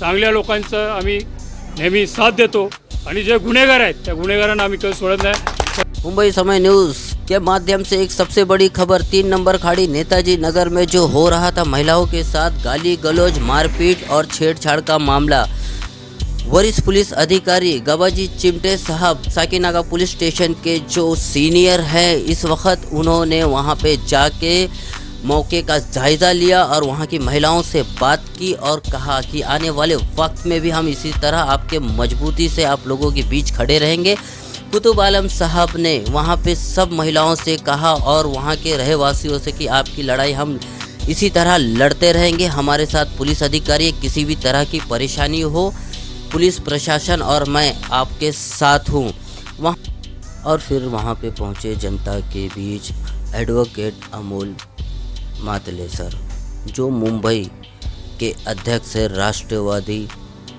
चांगल्या लोकांचं आम्ही नेहमी साथ देतो आणि जे गुन्हेगार आहेत त्या गुन्हेगारांना आम्ही कधी सोडत नाही। मुंबई समय न्यूज़ के माध्यम से एक सबसे बड़ी खबर 3 नंबर खाड़ी नेताजी नगर में जो हो रहा था महिलाओं के साथ गाली गलौज मारपीट और छेड़छाड़ का मामला। वरिष्ठ पुलिस अधिकारी गबाजी चिमटे साहब साकीनागा पुलिस स्टेशन के जो सीनियर हैं, इस वक्त उन्होंने वहां पे जाके मौके का जायज़ा लिया और वहां की महिलाओं से बात की और कहा कि आने वाले वक्त में भी हम इसी तरह आपके मजबूती से आप लोगों के बीच खड़े रहेंगे। कुतुब आलम साहब ने वहां पे सब महिलाओं से कहा और वहां के रहवासियों से कि आपकी लड़ाई हम इसी तरह लड़ते रहेंगे। हमारे साथ पुलिस अधिकारी किसी भी तरह की परेशानी हो, पुलिस प्रशासन और मैं आपके साथ हूँ। और फिर वहाँ पे पहुँचे जनता के बीच एडवोकेट अमोल मातलेसर, जो मुंबई के अध्यक्ष है राष्ट्रवादी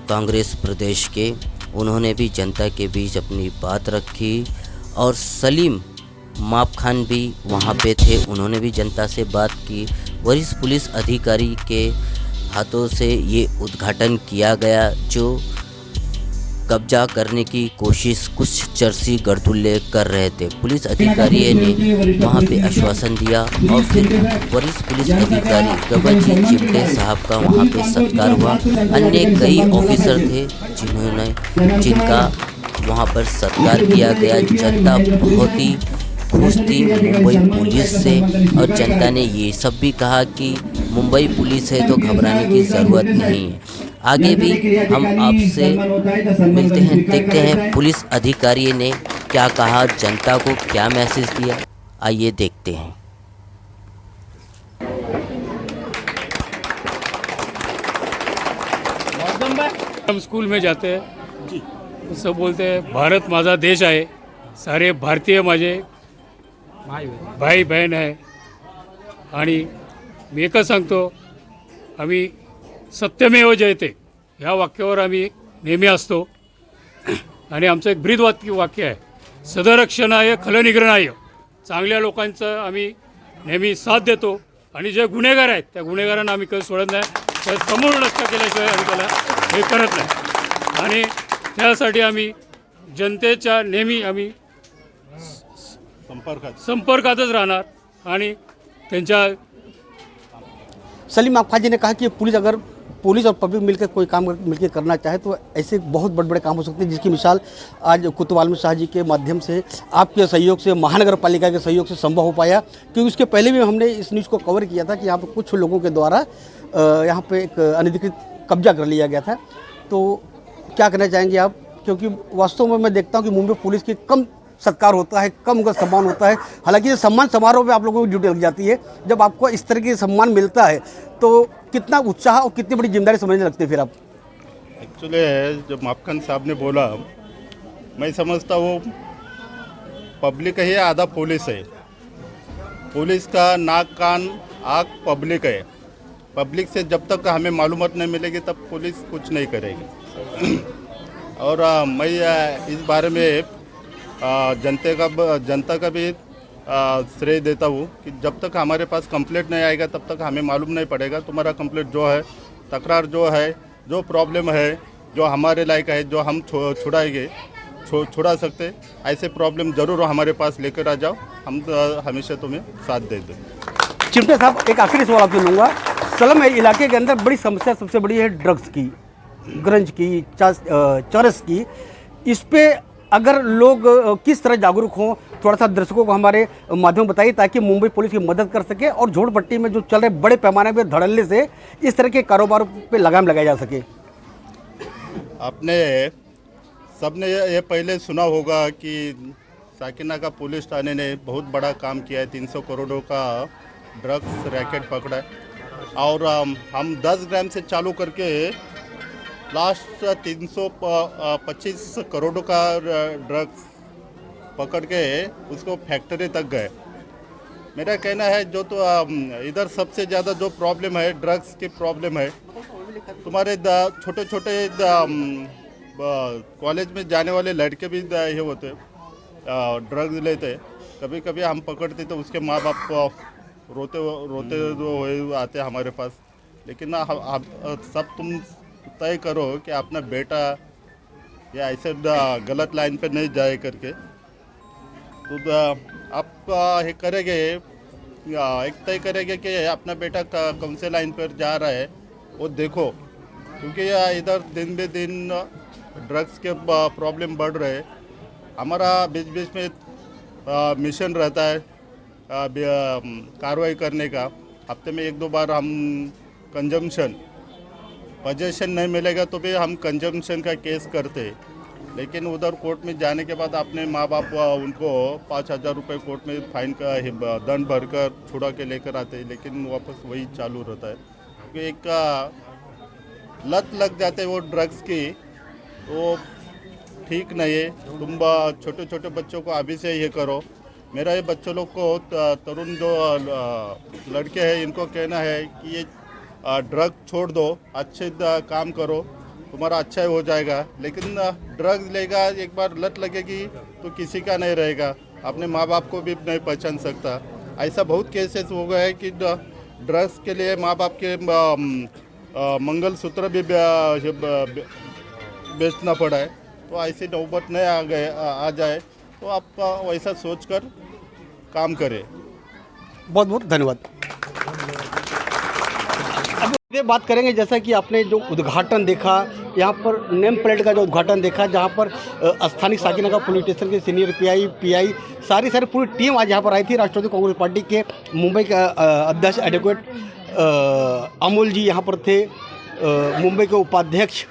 कांग्रेस प्रदेश के। उन्होंने भी जनता के बीच अपनी बात रखी और सलीम माप खान भी वहाँ पे थे, उन्होंने भी जनता से बात की। वरिष्ठ पुलिस अधिकारी के हाथों से ये उद्घाटन किया गया जो कब्जा करने की कोशिश कुछ चर्सी गढ़दुल्ले कर रहे थे। पुलिस अधिकारी ने वहां पे आश्वासन दिया और फिर वरिष्ठ पुलिस अधिकारी गबाजी चिमटे साहब का वहां पे सत्कार हुआ। अन्य कई ऑफिसर थे जिनका वहां पर सत्कार किया गया। जनता बहुत ही खुश थी मुंबई पुलिस से और जनता ने ये सब भी कहा कि मुंबई पुलिस है तो घबराने की ज़रूरत नहीं है। आगे भी हम आपसे मिलते हैं, देखते हैं पुलिस अधिकारी ने क्या कहा, जनता को क्या मैसेज दिया, आइए देखते हैं। हम स्कूल में जाते हैं जी, तो सब बोलते हैं भारत माझा देश आहे, सारे भारतीय माझे भाई बहन आहे। आणि मी एकच सांगतो, आम्ही सत्यमेव जयते ह्या वाक्यावर आम्ही नेहमी असतो आणि आमचं एक ब्रीद वाक्य आहे, सदरक्षणाय खलनिग्रहणाय। चांगल्या लोकांचं आम्ही नेहमी साथ देतो आणि जे गुन्हेगार आहेत त्या गुन्हेगारांना आम्ही कधी सोडत नाही, तर समोर रस्ता केल्याशिवाय आम्ही त्याला हे करत नाही। आणि त्यासाठी आम्ही जनतेच्या नेहमी आम्ही संपर्कातच राहणार आणि त्यांच्या। सलीम आफा जी ने कहा कि पुलिस और पब्लिक मिलकर कोई काम मिलकर करना चाहे तो ऐसे बहुत बड़े बड़े काम हो सकते हैं, जिसकी मिसाल आज कुतुब आलम शाह जी के माध्यम से, आपके सहयोग से, महानगर पालिका के सहयोग से संभव हो पाया। क्योंकि उसके पहले भी हमने इस न्यूज़ को कवर किया था कि यहाँ पर कुछ लोगों के द्वारा यहाँ पे एक अनधिकृत कब्जा कर लिया गया था। तो क्या कहना चाहेंगे आप? क्योंकि वास्तव में मैं देखता हूँ कि मुंबई पुलिस की कम सत्कार होता है, कम उनका सम्मान होता है। हालांकि ये सम्मान समारोह में आप लोगों को ड्यूटी लग जाती है, जब आपको इस तरह की सम्मान मिलता है तो कितना उत्साह और कितनी बड़ी जिम्मेदारी समझने लगते हैं फिर आप? एक्चुअली जो मापखान साहब ने बोला, मैं समझता हूँ पब्लिक है आधा पुलिस है। पुलिस का नाक कान आँख पब्लिक है। पब्लिक से जब तक हमें मालूमात नहीं मिलेगी तब पुलिस कुछ नहीं करेगी। और मैं इस बारे में जनता का भी श्रेय देता हूँ कि जब तक हमारे पास कंप्लेंट नहीं आएगा तब तक हमें मालूम नहीं पड़ेगा तुम्हारा कंप्लेंट जो है, तकरार जो है, जो प्रॉब्लम है, जो हमारे लायक है, जो हम छुड़ाएंगे छुड़ा सकते, ऐसे प्रॉब्लम ज़रूर हमारे पास लेकर आ जाओ, हम हमेशा तुम्हें साथ दे दें। चिमटे साहब, एक आखिरी सवाल आपसे लूँगा। सलम इलाके के अंदर बड़ी समस्या सबसे बड़ी है ड्रग्स की, गंज की, चरस की। इस पे अगर लोग किस तरह जागरूक हों, थोड़ा सा दर्शकों को हमारे माध्यम बताइए ताकि मुंबई पुलिस की मदद कर सके और झोड़पट्टी में जो चल रहे बड़े पैमाने पे धड़ल्ले से इस तरह के कारोबारों पे लगाम लगाया जा सके। आपने सबने ये पहले सुना होगा कि साकीनागा पुलिस थाने ने बहुत बड़ा काम किया है, 300 करोड़ों का ड्रग्स रैकेट पकड़ा है। और हम 10 ग्राम से चालू करके लास्ट 325 करोड़ का ड्रग्स पकड़ के उसको फैक्ट्री तक गए। मेरा कहना है जो तो इधर सबसे ज़्यादा जो प्रॉब्लम है ड्रग्स की प्रॉब्लम है। तुम्हारे छोटे छोटे कॉलेज में जाने वाले लड़के भी ये होते ड्रग्स लेते। कभी कभी हम पकड़ते तो उसके माँ बाप को रोते रोते आते हमारे पास। लेकिन सब तुम तय करो कि अपना बेटा या ऐसे गलत लाइन पे नहीं जाए करके, तो आप ये करेंगे, एक तय करेंगे कि अपना बेटा कौन से लाइन पर जा रहा है वो देखो, क्योंकि इधर दिन बे दिन ड्रग्स के प्रॉब्लम बढ़ रहे हैं। हमारा बीच बीच में मिशन रहता है कार्रवाई करने का, हफ्ते में 1-2 बार हम कंजम्पशन, पोजेशन नहीं मिलेगा तो भी हम कंजम्पशन का केस करते, लेकिन उधर कोर्ट में जाने के बाद अपने माँ बाप उनको 5,000 रुपये कोर्ट में फाइन का दंड भरकर छुड़ा के लेकर आते हैं, लेकिन वापस वही चालू रहता है। क्योंकि एक लत लग जाते वो ड्रग्स की, तो ठीक नहीं है। तुम छोटे छोटे बच्चों को अभी से ये करो। मेरा ये बच्चों लोग को तरुण जो लड़के हैं इनको कहना है कि ये ड्रग छोड़ दो, अच्छे काम करो, तुम्हारा अच्छा हो जाएगा। लेकिन ड्रग लेगा, एक बार लत लगेगी तो किसी का नहीं रहेगा, अपने माँ बाप को भी नहीं पहचान सकता। ऐसा बहुत केसेस हो गए कि ड्रग्स के लिए माँ बाप के मंगलसूत्र भी बेचना पड़ा है। तो ऐसी नौबत नहीं आ जाए, तो आप वैसा सोचकर काम करें। बहुत बहुत धन्यवाद। अब ये बात करेंगे, जैसा कि आपने जो उद्घाटन देखा, यहाँ पर नेम प्लेट का जो उद्घाटन देखा, जहाँ पर स्थानीय साकीनगर पुलिस स्टेशन के सीनियर पीआई सारी पूरी टीम आज यहाँ पर आई थी। राष्ट्रवादी कांग्रेस पार्टी के मुंबई के अध्यक्ष एडवोकेट अमोल जी यहाँ पर थे, मुंबई के उपाध्यक्ष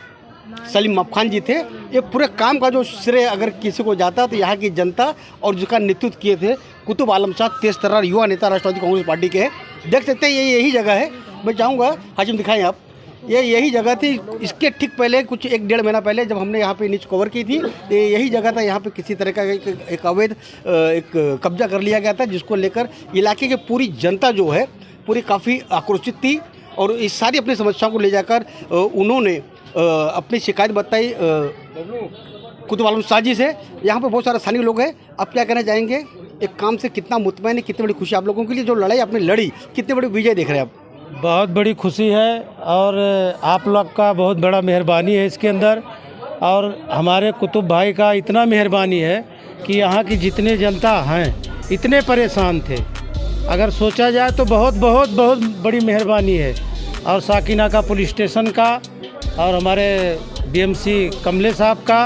सलीम मफखान जी थे। ये पूरे काम का जो श्रेय अगर किसी को जाता तो यहाँ की जनता और जिसका नेतृत्व किए थे कुतुब आलम शाह, तेज तर्रार युवा नेता राष्ट्रवादी कांग्रेस पार्टी के हैं। देख सकते हैं ये यही जगह है। मैं चाहूँगा हाशिम दिखाएं आप, ये यही जगह थी। इसके ठीक पहले कुछ 1-1.5 महीना पहले जब हमने यहाँ पे नीचे कवर की थी, तो यही जगह था। यहाँ पे किसी तरह का एक अवैध एक कब्जा कर लिया गया था, जिसको लेकर इलाके की पूरी जनता जो है पूरी काफ़ी आक्रोशित थी और इस सारी अपनी समस्याओं को ले जाकर उन्होंने अपनी शिकायत बताई कुतुब आलम शाह जी से। यहाँ पर बहुत सारे स्थानीय लोग हैं। आप क्या कहना चाहेंगे, एक काम से कितना मुतमईन है, कितनी बड़ी खुशी आप लोगों के लिए, जो लड़ाई आपने लड़ी, कितनी बड़ी विजय देख रहे हैं आप? बहुत बड़ी खुशी है और आप लोग का बहुत बड़ा मेहरबानी है इसके अंदर, और हमारे कुतुब भाई का इतना मेहरबानी है कि यहाँ की जितने जनता हैं इतने परेशान थे, अगर सोचा जाए तो बहुत बहुत बहुत बड़ी मेहरबानी है। और साकीनगर पुलिस स्टेशन का और हमारे बीएमसी कमले साहब का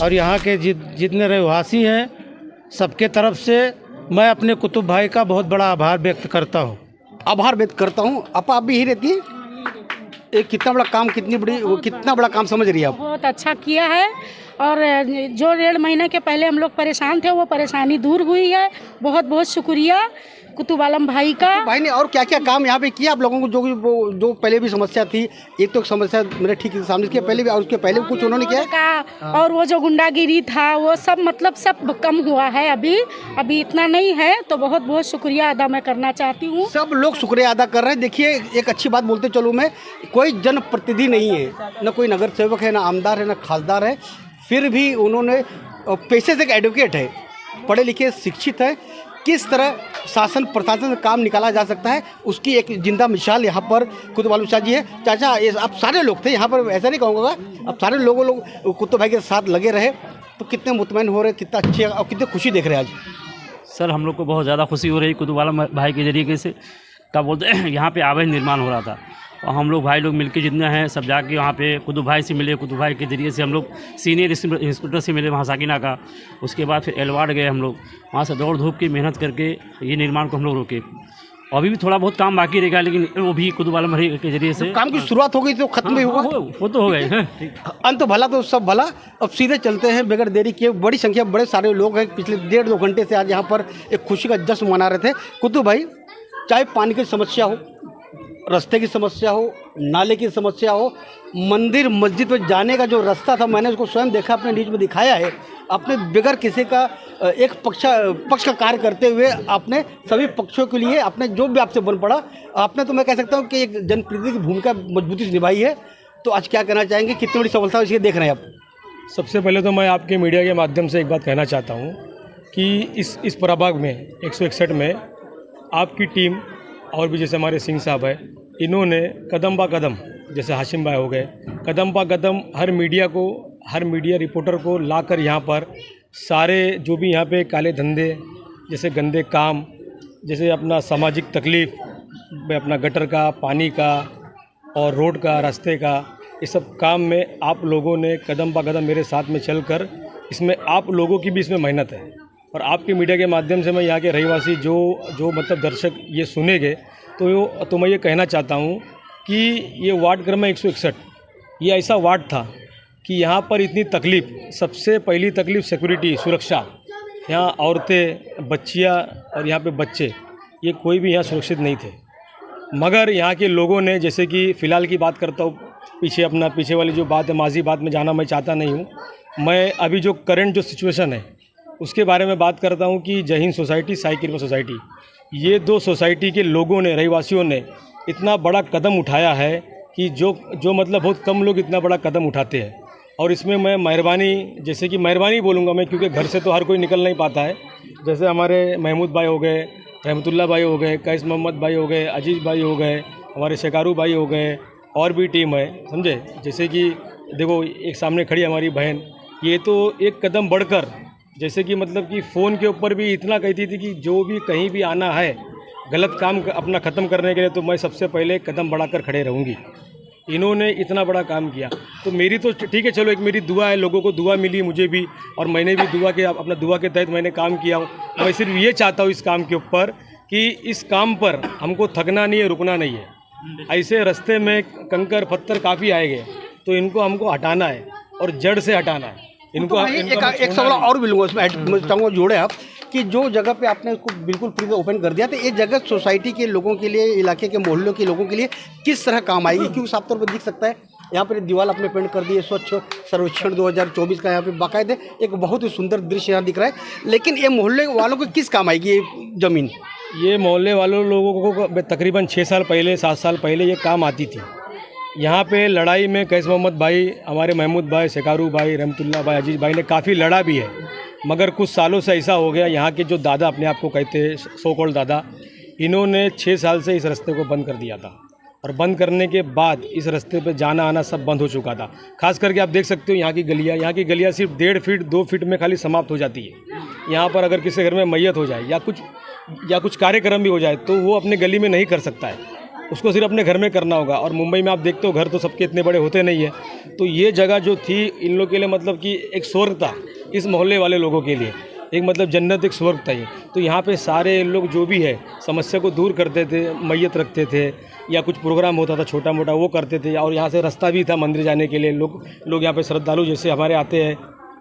और यहाँ के जितने रहवासी हैं सबके तरफ से मैं अपने कुतुब भाई का बहुत बड़ा आभार व्यक्त करता हूँ। आभार व्यक्त करता हूँ। आप भी यही रहती हैं? एक कितना बड़ा काम, कितना बड़ा काम समझ रही है आप? बहुत अच्छा किया है, और जो 1.5 महीने के पहले हम लोग परेशान थे वो परेशानी दूर हुई है। बहुत बहुत शुक्रिया कुतुब आलम भाई का। भाई ने और क्या क्या काम यहाँ पे किया आप लोगों को? जो पहले भी समस्या थी, एक तो समस्या मेरे ठीक सामने किया पहले भी, और उसके पहले भी कुछ उन्होंने किया, और वो जो गुंडागिरी था वो सब मतलब सब कम हुआ है। अभी इतना नहीं है, तो बहुत बहुत शुक्रिया अदा मैं करना चाहती हूँ। सब लोग शुक्रिया अदा कर रहे हैं। देखिए, एक अच्छी बात बोलते चलूँ मैं, कोई जनप्रतिनिधि नहीं है, न कोई नगर सेवक है, न आमदार है, न खासदार है, फिर भी उन्होंने पेशे से एक एडवोकेट है, पढ़े लिखे शिक्षित है, किस तरह शासन प्रशासन से काम निकाला जा सकता है उसकी एक जिंदा मिसाल यहाँ पर कुतुब आलम शाह जी है। चाचा, आप सारे लोग थे यहाँ पर, ऐसा नहीं कहूँगा, अब सारे लोग कुतुब भाई के साथ लगे रहे, तो कितने मुतमईन हो रहे, कितना अच्छे और कितने खुशी देख रहे हैं आज? सर, हम लोग को बहुत ज़्यादा खुशी हो रही कुतुब आलम भाई के जरिए से। क्या बोलते हैं, यहाँ पे अवैध निर्माण हो रहा था और हम लोग भाई लोग मिलके जितने हैं सब जाके वहाँ पे कुतुब भाई से मिले। कुतुब भाई के जरिए से हम लोग सीनियर इंस्पेक्टर से मिले वहाँ साकीनगर का। उसके बाद फिर एलवार्ड गए हम लोग, वहाँ से दौड़ धूप की मेहनत करके ये निर्माण को हम लोग रोके। अभी भी थोड़ा बहुत काम बाकी रहेगा, लेकिन वो भी कुतुब आलम भाई के जरिए से काम की शुरुआत हो गई तो खत्म भी होगा। वो तो हो गए। अंत भला तो सब भला। अब सीधे चलते हैं बगैर देरी किए। बड़ी संख्या बड़े सारे लोग हैं, पिछले 1.5-2 घंटे से आज यहाँ पर एक खुशी का जश्न मना रहे थे। कुतुब भाई, चाहे पानी की समस्या हो, रास्ते की समस्या हो, नाले की समस्या हो, मंदिर मस्जिद में जाने का जो रास्ता था, मैंने उसको स्वयं देखा, अपने न्यूज में दिखाया है। आपने बगैर किसी का एक पक्ष का कार्य करते हुए आपने सभी पक्षों के लिए आपने जो भी आपसे बन पड़ा, आपने, तो मैं कह सकता हूँ कि एक जनप्रतिनिधि की भूमिका मजबूती से निभाई है। तो आज क्या कहना चाहेंगे, कितनी बड़ी सफलता इसे देख रहे हैं आप? सबसे पहले तो मैं आपके मीडिया के माध्यम से एक बात कहना चाहता हूँ कि इस प्रभाग में 161 में आपकी टीम और भी जैसे हमारे सिंह साहब है, इन्होंने कदम बा कदम, जैसे हाशिम भाई हो गए, कदम बा कदम हर मीडिया रिपोर्टर को लाकर यहाँ पर सारे जो भी यहाँ पे काले धंधे, जैसे गंदे काम, जैसे अपना सामाजिक तकलीफ़, अपना गटर का, पानी का और रोड का, रास्ते का, इस सब काम में आप लोगों ने कदम बा कदम मेरे साथ में चलकर, इसमें आप लोगों की भी इसमें मेहनत है। और आपके मीडिया के माध्यम से मैं यहाँ के रहीवासी जो मतलब दर्शक ये सुनेंगे तो मैं ये कहना चाहता हूँ कि ये वार्ड क्रमांक 161 ये ऐसा वार्ड था कि यहाँ पर इतनी तकलीफ़, सबसे पहली तकलीफ़ सिक्योरिटी, सुरक्षा। यहाँ औरतें, बच्चियाँ और यहाँ पे बच्चे, ये कोई भी यहाँ सुरक्षित नहीं थे। मगर यहाँ के लोगों ने, जैसे कि फ़िलहाल की बात करता हूँ, पीछे वाली जो बात है, माजी बात में जाना मैं चाहता नहीं हूँ। मैं अभी जो करंट जो सिचुएशन है उसके बारे में बात करता हूँ कि जय हिंद सोसाइटी, साई कृपा सोसाइटी, ये दो सोसाइटी के लोगों ने, रहवासियों ने इतना बड़ा कदम उठाया है कि जो मतलब बहुत कम लोग इतना बड़ा कदम उठाते हैं। और इसमें मैं मेहरबानी, जैसे कि मेहरबानी बोलूँगा मैं, क्योंकि घर से तो हर कोई निकल नहीं पाता है। जैसे हमारे महमूद भाई हो गए, रहमतुल्लाह भाई हो गए, कैस मोहम्मद भाई हो गए, अजीज़ भाई हो गए, हमारे शेकारू भाई हो गए, और भी टीम है, समझे। जैसे कि देखो एक सामने खड़ी हमारी बहन, ये तो एक कदम बढ़कर, जैसे कि मतलब कि फ़ोन के ऊपर भी इतना कहती थी कि जो भी कहीं भी आना है गलत काम अपना ख़त्म करने के लिए तो मैं सबसे पहले कदम बढ़ाकर खड़े रहूँगी। इन्होंने इतना बड़ा काम किया तो मेरी तो ठीक है, चलो एक मेरी दुआ है, लोगों को दुआ मिली, मुझे भी, और मैंने भी दुआ के अपना दुआ के तहत मैंने काम किया हूँ। मैं सिर्फ ये चाहता हूँ इस काम के ऊपर कि इस काम पर हमको थकना नहीं है, रुकना नहीं है। ऐसे रास्ते में कंकर पत्थर काफ़ी आएंगे तो इनको हमको हटाना है और जड़ से हटाना है इनको। एक सवाल और भी लूँगा उसमें, मैं चाहूँगा जोड़े आप कि जो जगह पे आपने इसको बिल्कुल फ्री में ओपन कर दिया, तो ये जगह सोसाइटी के लोगों के लिए, इलाके के मोहल्लों के लोगों के लिए किस तरह काम आएगी? क्योंकि साफ तौर पर दिख सकता है यहाँ पर दीवार आपने पेंट कर दी है, स्वच्छ सर्वेक्षण 2024 का यहाँ पे बाकायदे एक बहुत ही सुंदर दृश्य यहाँ दिख रहा है। लेकिन ये मोहल्ले वालों को किस काम आएगी ये ज़मीन? ये मोहल्ले वालों लोगों को तकरीबन 6 साल पहले, 7 साल पहले ये काम आती थी। यहाँ पे लड़ाई में कैस मोहम्मद भाई, हमारे महमूद भाई, शेकारू भाई, रहमतुल्लाह भाई, अजीज़ भाई ने काफ़ी लड़ा भी है। मगर कुछ सालों से ऐसा हो गया, यहाँ के जो दादा अपने आप को कहते हैं सो कॉल्ड दादा, इन्होंने 6 साल से इस रास्ते को बंद कर दिया था। और बंद करने के बाद इस रास्ते पे जाना आना सब बंद हो चुका था। खास करके आप देख सकते हो यहाँ की गलियाँ सिर्फ 1.5 फीट 2 फीट में खाली समाप्त हो जाती है। यहाँ पर अगर किसी घर में मैयत हो जाए या कुछ कार्यक्रम भी हो जाए तो वो अपने गली में नहीं कर सकता है, उसको सिर्फ अपने घर में करना होगा। और मुंबई में आप देखते हो घर तो सबके इतने बड़े होते नहीं है। तो ये जगह जो थी इन लोगों के लिए मतलब कि एक स्वर्ग था, इस मोहल्ले वाले लोगों के लिए एक मतलब जन्नत, एक स्वर्ग था ये। तो यहाँ पे सारे लोग जो भी है समस्या को दूर करते थे, मैयत रखते थे या कुछ प्रोग्राम होता था छोटा मोटा वो करते थे। और यहाँ से रास्ता भी था मंदिर जाने के लिए, लोग यहाँ पे श्रद्धालु जैसे हमारे आते हैं,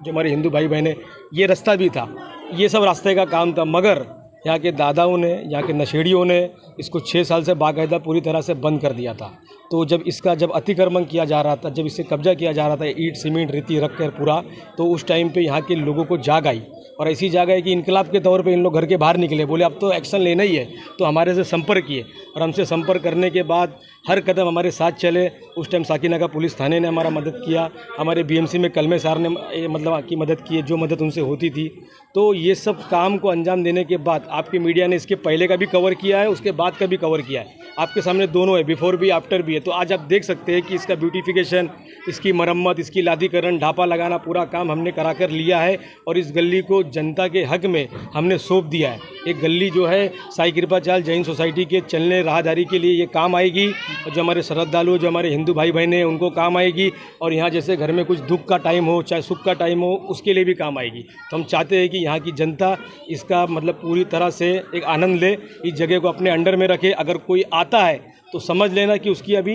जो हमारे हिंदू भाई बहनें, ये रास्ता भी था, ये सब रास्ते का काम था। मगर यहाँ के दादाओं ने, यहाँ के नशेड़ियों ने इसको 6 साल से बाकायदा पूरी तरह से बंद कर दिया था। तो जब अतिक्रमण किया जा रहा था, जब इससे कब्जा किया जा रहा था ईंट सीमेंट रेती रख कर पूरा, तो उस टाइम पे यहाँ के लोगों को जाग आई। और ऐसी जाग आई कि इनकलाब के तौर पे इन लोग घर के बाहर निकले, बोले अब तो एक्शन लेना ही है। तो हमारे से संपर्क किए और हमसे संपर्क करने के बाद हर कदम हमारे साथ चले। उस टाइम साकिना का पुलिस थाने ने हमारा मदद किया, हमारे बीएमसी में कलमे सार ने मतलब की मदद की, जो मदद उनसे होती थी। तो ये सब काम को अंजाम देने के बाद आपके मीडिया ने इसके पहले का भी कवर किया है, उसके बाद का भी कवर किया है, आपके सामने दोनों है, बिफोर भी आफ्टर भी है। तो आज आप देख सकते हैं कि इसका ब्यूटिफिकेशन, इसकी मरम्मत, इसकी लादीकरण, ढापा लगाना, पूरा काम हमने करा कर लिया है। और इस गली को जनता के हक में हमने सौंप दिया है। एक गली जो है साई कृपा चाल जैन सोसाइटी के चलने राहदारी के लिए ये काम आएगी, और जो हमारे श्रद्धालु, जो हमारे हिंदू भाई बहन हैं उनको काम आएगी। और यहाँ जैसे घर में कुछ दुख का टाइम हो, चाहे सुख का टाइम हो, उसके लिए भी काम आएगी। तो हम चाहते हैं कि यहाँ की जनता इसका मतलब पूरी तरह से एक आनंद ले, इस जगह को अपने अंडर में रखे। अगर कोई आता है तो समझ लेना कि उसकी अभी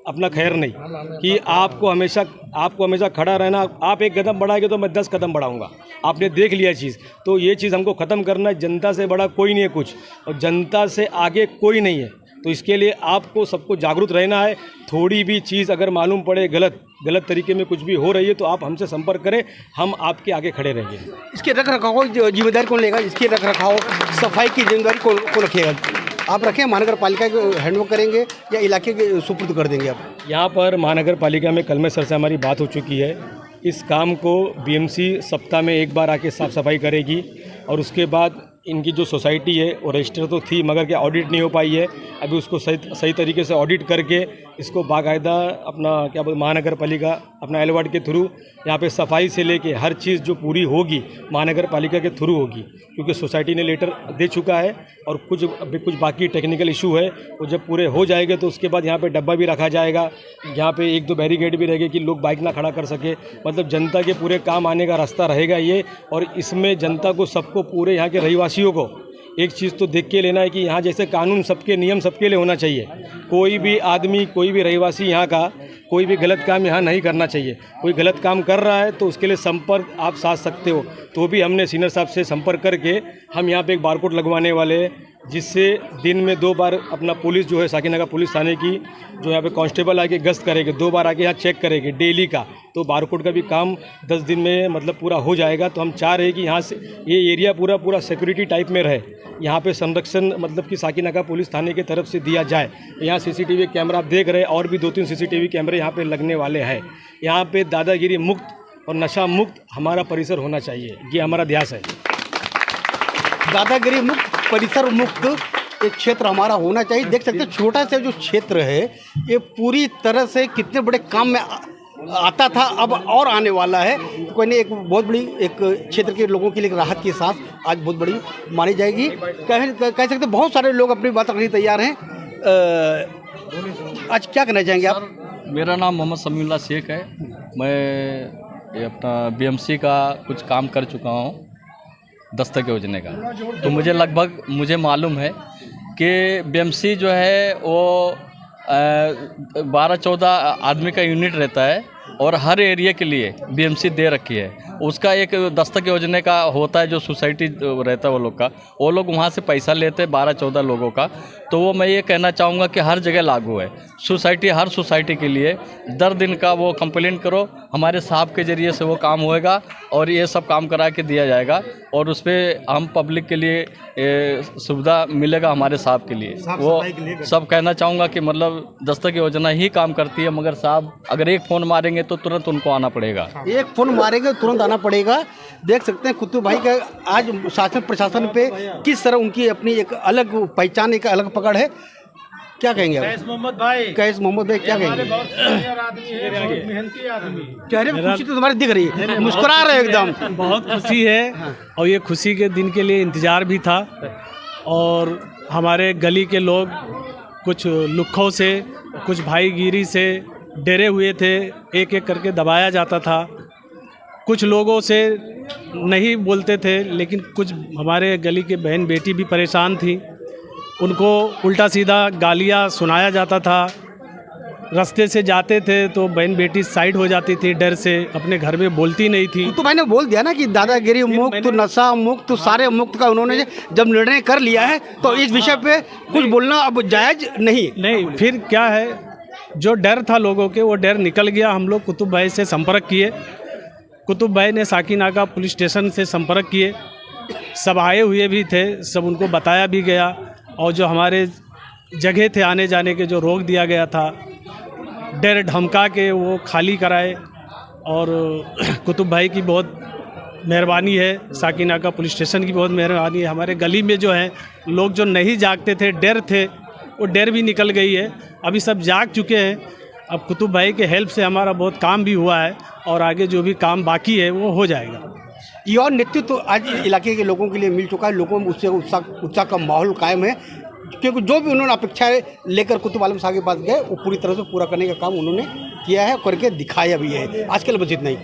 अपना खैर नहीं, कि आपको हमेशा खड़ा रहना। आप एक कदम बढ़ाएंगे तो मैं 10 कदम बढ़ाऊंगा, आपने देख लिया चीज़। तो ये चीज़ हमको ख़त्म करना है। जनता से बड़ा कोई नहीं है कुछ, और जनता से आगे कोई नहीं है। तो इसके लिए आपको सबको जागरूक रहना है। थोड़ी भी चीज़ अगर मालूम पड़े गलत तरीके में कुछ भी हो रही है तो आप हमसे संपर्क करें, हम आपके आगे खड़े रहेंगे। इसके रख रखाव जिम्मेदारी कौन लेगा? इसके रख रखाव सफाई की जिम्मेदारी कौन रखेगा? आप रखें, महानगर पालिका को हैंडओवर करेंगे या इलाके के सुपुर्द कर देंगे आप? यहाँ पर महानगर पालिका में कलमे सर से हमारी बात हो चुकी है। इस काम को बीएमसी सप्ताह में एक बार आके साफ़ सफाई करेगी और उसके बाद इनकी जो सोसाइटी है वो रजिस्टर तो थी मगर क्या ऑडिट नहीं हो पाई है। अभी उसको सही तरीके से ऑडिट करके इसको बाकायदा अपना क्या बोलते महानगर पालिका अपना एल वार्ड के थ्रू यहाँ पे सफाई से लेके हर चीज़ जो पूरी होगी महानगर पालिका के थ्रू होगी, क्योंकि सोसाइटी ने लेटर दे चुका है और कुछ बाकी टेक्निकल इशू है। वो जब पूरे हो जाएंगे तो उसके बाद यहाँ पे डब्बा भी रखा जाएगा, यहाँ पे 1-2 बैरिकेड भी रहेंगे कि लोग बाइक ना खड़ा कर सके। मतलब जनता के पूरे काम आने का रास्ता रहेगा ये। और इसमें जनता को सबको पूरे यहाँ के रहीवासियों को एक चीज़ तो देख के लेना है कि यहाँ जैसे कानून सबके नियम सबके लिए होना चाहिए। कोई भी आदमी कोई भी रहीवासी यहाँ का कोई भी गलत काम यहाँ नहीं करना चाहिए। कोई गलत काम कर रहा है तो उसके लिए संपर्क आप साध सकते हो। तो भी हमने सीनियर साहब से संपर्क करके हम यहाँ पे एक बारकोड लगवाने वाले हैं, जिससे दिन में 2 बार अपना पुलिस जो है साकीनगर पुलिस थाने की जो यहाँ पे कांस्टेबल आके गश्त करेंगे, 2 बार आके यहाँ चेक करेंगे डेली का। तो बारकोड का भी काम 10 दिन में मतलब पूरा हो जाएगा। तो हम चाह रहे हैं कि यहाँ से ये एरिया पूरा सिक्योरिटी टाइप में रहे। यहाँ पे संरक्षण मतलब कि साकीनगर पुलिस थाने की तरफ से दिया जाए। यहाँ CCTV कैमरा आप देख रहे हैं और भी 2-3 CCTV कैमरे यहाँ पे लगने वाले हैं। यहाँ पे दादागिरी मुक्त और नशा मुक्त हमारा परिसर होना चाहिए, ये हमारा ध्यास है। दादागिरी मुक्त परिसर मुक्त एक क्षेत्र हमारा होना चाहिए। देख सकते हैं छोटा सा जो क्षेत्र है ये पूरी तरह से कितने बड़े काम में आता था, अब और आने वाला है। तो कोई नहीं, एक बहुत बड़ी एक क्षेत्र के लोगों के लिए राहत की सांस आज बहुत बड़ी मानी जाएगी। कह सकते बहुत सारे लोग अपनी बात रखने तैयार हैं। आज क्या कहना चाहेंगे आप? मेरा नाम मोहम्मद समीउल्लाह शेख है। मैं ये अपना BMC का कुछ काम कर चुका हूँ, दस्तक योजना का। तो मुझे मालूम है कि BMC जो है वो 12-14 आदमी का यूनिट रहता है और हर एरिया के लिए BMC दे रखी है। उसका एक दस्तक योजना का होता है जो सोसाइटी रहता है वो लोग वहाँ से पैसा लेते हैं 12-14 लोगों का। तो वो मैं ये कहना चाहूँगा कि हर जगह लागू है। हर सोसाइटी के लिए 10 दिन का वो कंप्लेंट करो, हमारे साहब के ज़रिए से वो काम होएगा और ये सब काम करा के दिया जाएगा और उस पर हम पब्लिक के लिए सुविधा मिलेगा हमारे साहब के लिए। वो सब कहना चाहूँगा कि मतलब दस्तक योजना ही काम करती है, मगर साहब अगर एक फ़ोन मारेंगे तो तुरंत उनको आना पड़ेगा। एक फ़ोन मारेंगे तुरंत आना पड़ेगा। देख सकते हैं कुतुब भाई का आज शासन प्रशासन पे किस तरह उनकी अपनी एक अलग पहचान, एक अलग पकड़ है। क्या कहेंगे आप? कैस मोहम्मद भाई क्या कहेंगे? चेहरे में खुशी तो तुम्हारी दिख रही है, मुस्कुरा रहे एकदम। बहुत खुशी है और ये खुशी के दिन के लिए इंतज़ार भी था। और हमारे गली के लोग कुछ लुक्खों से कुछ भाईगिरी से डरे हुए थे, एक एक करके दबाया जाता था। कुछ लोगों से नहीं बोलते थे, लेकिन कुछ हमारे गली के बहन बेटी भी परेशान थी, उनको उल्टा सीधा गालियाँ सुनाया जाता था। रास्ते से जाते थे तो बहन बेटी साइड हो जाती थी डर से, अपने घर में बोलती नहीं थी। तो मैंने बोल दिया ना कि दादागिरी मुक्त, नशा मुक्त, सारे मुक्त का उन्होंने जब निर्णय कर लिया है तो इस विषय पे कुछ बोलना अब जायज़ नहीं। फिर क्या है, जो डर था लोगों के वो डर निकल गया। हम लोग कुतुब भाई से संपर्क किए, कुतुब भाई ने साकीनगर पुलिस स्टेशन से संपर्क किए, सब आए हुए भी थे, सब उनको बताया भी गया। और जो हमारे जगह थे आने जाने के जो रोक दिया गया था, डर धमका के वो खाली कराए। और कुतुब भाई की बहुत मेहरबानी है, साकीनगर पुलिस स्टेशन की बहुत मेहरबानी है। हमारे गली में जो है लोग जो नहीं जागते थे, डर थे, वो डर भी निकल गई है। अभी सब जाग चुके हैं। अब कुतुब भाई के हेल्प से हमारा बहुत काम भी हुआ है और आगे जो भी काम बाकी है वो हो जाएगा। ये और नेतृत्व तो आज इलाके के लोगों के लिए मिल चुका है। लोगों में उससे उत्साह का माहौल कायम है, क्योंकि जो भी उन्होंने अपेक्षाएं लेकर कुतुब आलम साहब के पास गए वो पूरी तरह से पूरा करने का काम उन्होंने किया है, करके दिखाया भी है। आज के लिए बस इतना ही।